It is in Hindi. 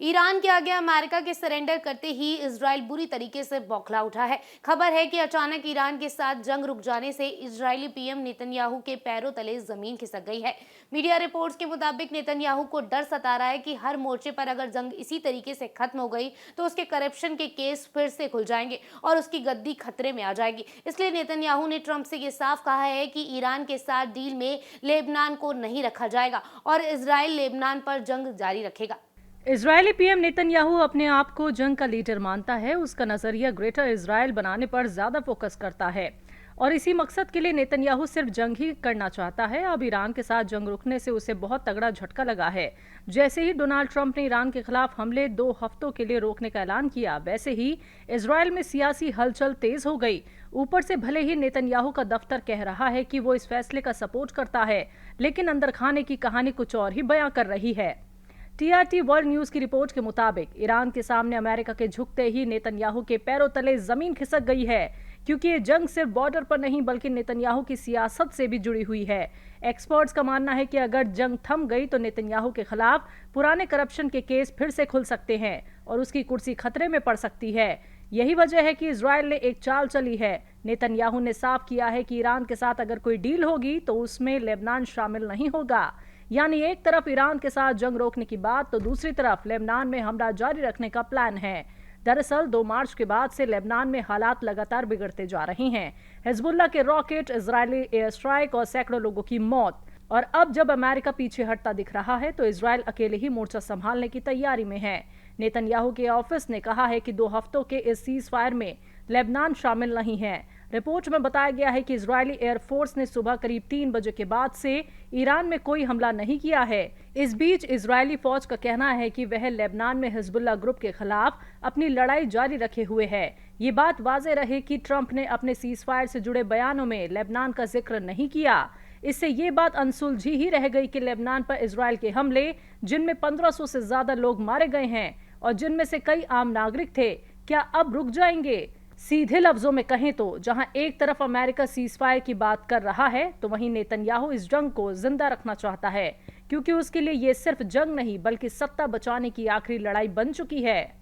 ईरान के आगे अमेरिका के सरेंडर करते ही इजराइल बुरी तरीके से बौखला उठा है। खबर है कि अचानक ईरान के साथ जंग रुक जाने से इजरायली पीएम नेतन्याहू के पैरों तले जमीन खिसक गई है। मीडिया रिपोर्ट्स के मुताबिक नेतन्याहू को डर सता रहा है कि हर मोर्चे पर अगर जंग इसी तरीके से खत्म हो गई तो उसके करप्शन के केस फिर से खुल जाएंगे और उसकी गद्दी खतरे में आ जाएगी। इसलिए नेतन्याहू ने ट्रंप से ये साफ कहा है कि ईरान के साथ डील में लेबनान को नहीं रखा जाएगा और इजराइल लेबनान पर जंग जारी रखेगा। इजरायली पीएम नेतन्याहू अपने आप को जंग का लीडर मानता है। उसका नजरिया ग्रेटर इजराइल बनाने पर ज्यादा फोकस करता है और इसी मकसद के लिए नेतन्याहू सिर्फ जंग ही करना चाहता है। अब ईरान के साथ जंग रुकने से उसे बहुत तगड़ा झटका लगा है। जैसे ही डोनाल्ड ट्रंप ने ईरान के खिलाफ हमले 2 हफ्तों के लिए रोकने का ऐलान किया, वैसे ही इजराइल में सियासी हलचल तेज हो गई। ऊपर से भले ही नेतन्याहू का दफ्तर कह रहा है कि वो इस फैसले का सपोर्ट करता है, लेकिन अंदर खाने की कहानी कुछ और ही बयां कर रही है। टीआरटी वर्ल्ड न्यूज की रिपोर्ट के मुताबिक ईरान के सामने अमेरिका के झुकते ही नेतन्याहू के पैरों तले जमीन खिसक गई है, क्योंकि ये जंग सिर्फ बॉर्डर पर नहीं बल्कि नेतन्याहू की सियासत से भी जुड़ी हुई है। एक्सपर्ट्स का मानना है कि अगर जंग थम गई तो नेतन्याहू के खिलाफ पुराने करप्शन के केस फिर से खुल सकते हैं और उसकी कुर्सी खतरे में पड़ सकती है। यही वजह है कि इजराइल ने एक चाल चली है। नेतन्याहू ने साफ किया है कि ईरान के साथ अगर कोई डील होगी तो उसमें लेबनान शामिल नहीं होगा। यानी एक तरफ ईरान के साथ जंग रोकने की बात तो दूसरी तरफ लेबनान में हमला जारी रखने का प्लान है। दरअसल 2 मार्च के बाद से लेबनान में हालात लगातार बिगड़ते जा रहे हैं। हिजबुल्लाह के रॉकेट, इजरायली एयर स्ट्राइक और सैकड़ों लोगों की मौत। और अब जब अमेरिका पीछे हटता दिख रहा है तो इजराइल अकेले ही मोर्चा संभालने की तैयारी में है। नेतन्याहू के ऑफिस ने कहा है कि 2 हफ्तों के इस सीज फायर में लेबनान शामिल नहीं है। रिपोर्ट में बताया गया है कि इजरायली एयरफोर्स ने सुबह करीब 3 बजे के बाद से ईरान में कोई हमला नहीं किया है। इस बीच इजरायली फौज का कहना है कि वह लेबनान में हिजबुल्लाह ग्रुप के खिलाफ अपनी लड़ाई जारी रखे हुए है। ये बात वाज़ेह रहे कि ट्रंप ने अपने सीज फायर से जुड़े बयानों में लेबनान का जिक्र नहीं किया। इससे ये बात अनसुलझी ही रह गई कि लेबनान पर इजरायल के हमले, जिनमें 1500 से ज्यादा लोग मारे गए हैं और जिनमें से कई आम नागरिक थे, क्या अब रुक जाएंगे? सीधे लफ्जों में कहें तो जहां एक तरफ अमेरिका सीजफायर की बात कर रहा है तो वहीं नेतन्याहू इस जंग को जिंदा रखना चाहता है, क्योंकि उसके लिए ये सिर्फ जंग नहीं बल्कि सत्ता बचाने की आखिरी लड़ाई बन चुकी है।